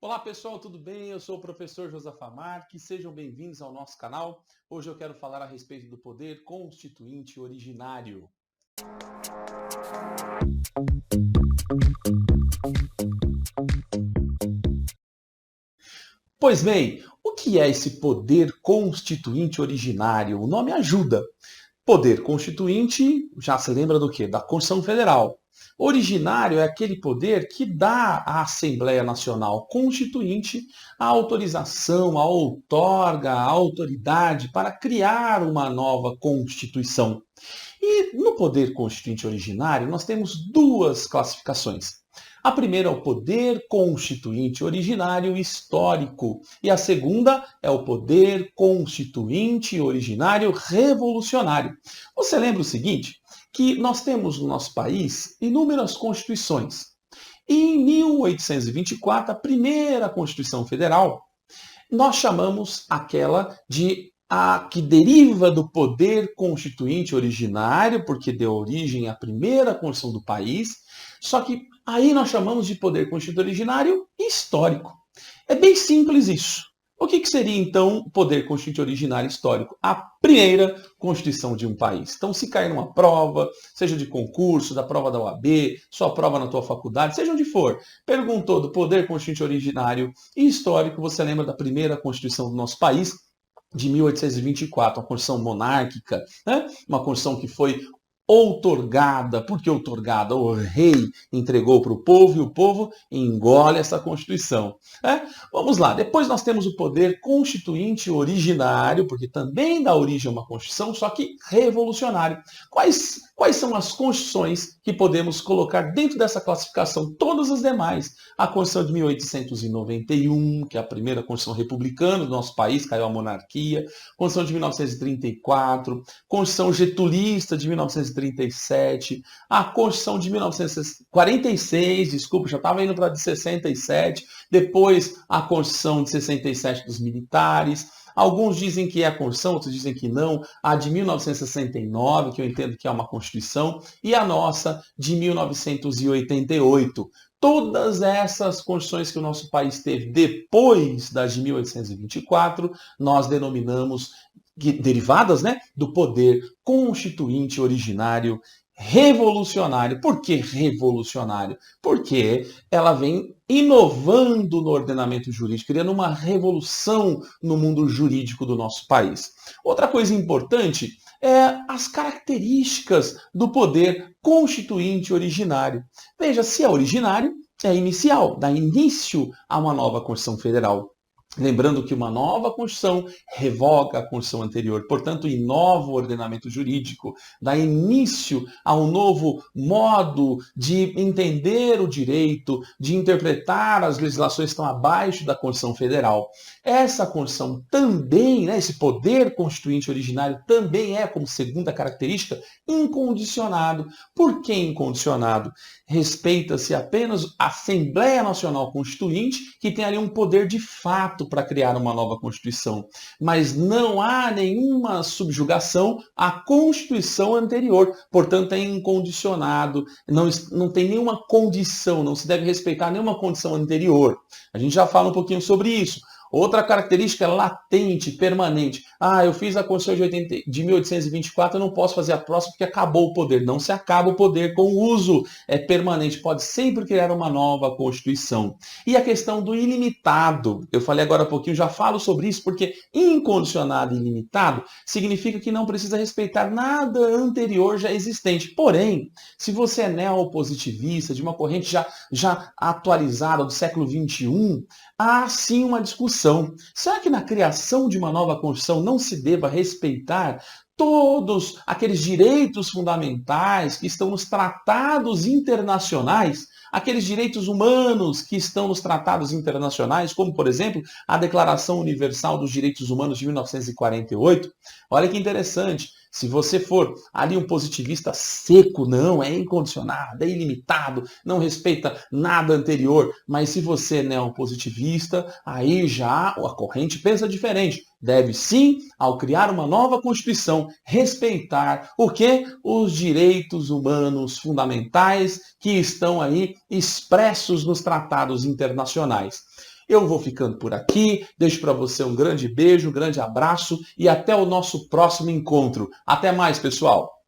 Olá pessoal, tudo bem? Eu sou o professor Josafá Marques, sejam bem-vindos ao nosso canal. Hoje eu quero falar a respeito do poder constituinte originário. Pois bem, o que é esse poder constituinte originário? O nome ajuda. Poder constituinte, já se lembra do quê? Da Constituição Federal. Originário é aquele poder que dá à Assembleia Nacional Constituinte a autorização, a outorga, a autoridade para criar uma nova Constituição. E no poder constituinte originário, nós temos duas classificações. A primeira é o poder constituinte originário histórico e a segunda é o poder constituinte originário revolucionário. Você lembra o seguinte, que nós temos no nosso país inúmeras constituições. E em 1824, a primeira Constituição Federal, nós chamamos aquela de a que deriva do poder constituinte originário, porque deu origem à primeira Constituição do país, só que aí nós chamamos de poder constituinte originário histórico. É bem simples isso. O que seria, então, o poder constituinte originário histórico? A primeira Constituição de um país. Então, se cair numa prova, seja de concurso, da prova da OAB, sua prova na tua faculdade, seja onde for, perguntou do poder constituinte originário e histórico, você lembra da primeira Constituição do nosso país, de 1824, uma Constituição monárquica, né? Uma Constituição que foi outorgada. Por que outorgada? O rei entregou para o povo e o povo engole essa Constituição. Vamos lá, depois nós temos o poder constituinte originário, porque também dá origem a uma Constituição, só que revolucionário. Quais são as constituições que podemos colocar dentro dessa classificação? Todas as demais. A Constituição de 1891, que é a primeira Constituição republicana do nosso país, caiu a monarquia. Constituição de 1934, Constituição getulista de 1937, a Constituição de 1946, desculpa, já estava indo para a de 67, depois a Constituição de 67 dos militares. Alguns dizem que é a Constituição, outros dizem que não. A de 1969, que eu entendo que é uma Constituição, e a nossa de 1988. Todas essas constituições que o nosso país teve depois das de 1824, nós denominamos derivadas, né, do poder constituinte originário revolucionário. Por que revolucionário? Porque ela vem inovando no ordenamento jurídico, criando uma revolução no mundo jurídico do nosso país. Outra coisa importante é as características do poder constituinte originário. Veja, se é originário, é inicial, dá início a uma nova Constituição Federal. Lembrando que uma nova Constituição revoga a Constituição anterior, portanto, inova o ordenamento jurídico, dá início a um novo modo de entender o direito, de interpretar as legislações que estão abaixo da Constituição Federal. Essa Constituição também, né, esse poder constituinte originário também é, como segunda característica, incondicionado. Por que incondicionado? Respeita-se apenas a Assembleia Nacional Constituinte, que tem ali um poder de fato para criar uma nova Constituição, mas não há nenhuma subjugação à Constituição anterior, portanto é incondicionado, não tem nenhuma condição, não se deve respeitar nenhuma condição anterior. A gente já fala um pouquinho sobre isso. Outra característica é latente, permanente. Eu fiz a Constituição de 1824, eu não posso fazer a próxima porque acabou o poder. Não se acaba o poder com o uso, é permanente, pode sempre criar uma nova Constituição. E a questão do ilimitado, eu falei agora há pouquinho, já falo sobre isso, porque incondicionado e ilimitado significa que não precisa respeitar nada anterior já existente. Porém, se você é neopositivista, de uma corrente já atualizada do século XXI, há sim uma discussão. Será que na criação de uma nova Constituição não se deva respeitar todos aqueles direitos fundamentais que estão nos tratados internacionais, aqueles direitos humanos que estão nos tratados internacionais, como, por exemplo, a Declaração Universal dos Direitos Humanos de 1948? Olha que interessante. Se você for ali um positivista seco, não, é incondicionado, é ilimitado, não respeita nada anterior, mas se você é neopositivista, aí já a corrente pensa diferente. Deve sim, ao criar uma nova Constituição, respeitar o quê? Os direitos humanos fundamentais que estão aí expressos nos tratados internacionais. Eu vou ficando por aqui, deixo para você um grande beijo, um grande abraço e até o nosso próximo encontro. Até mais, pessoal!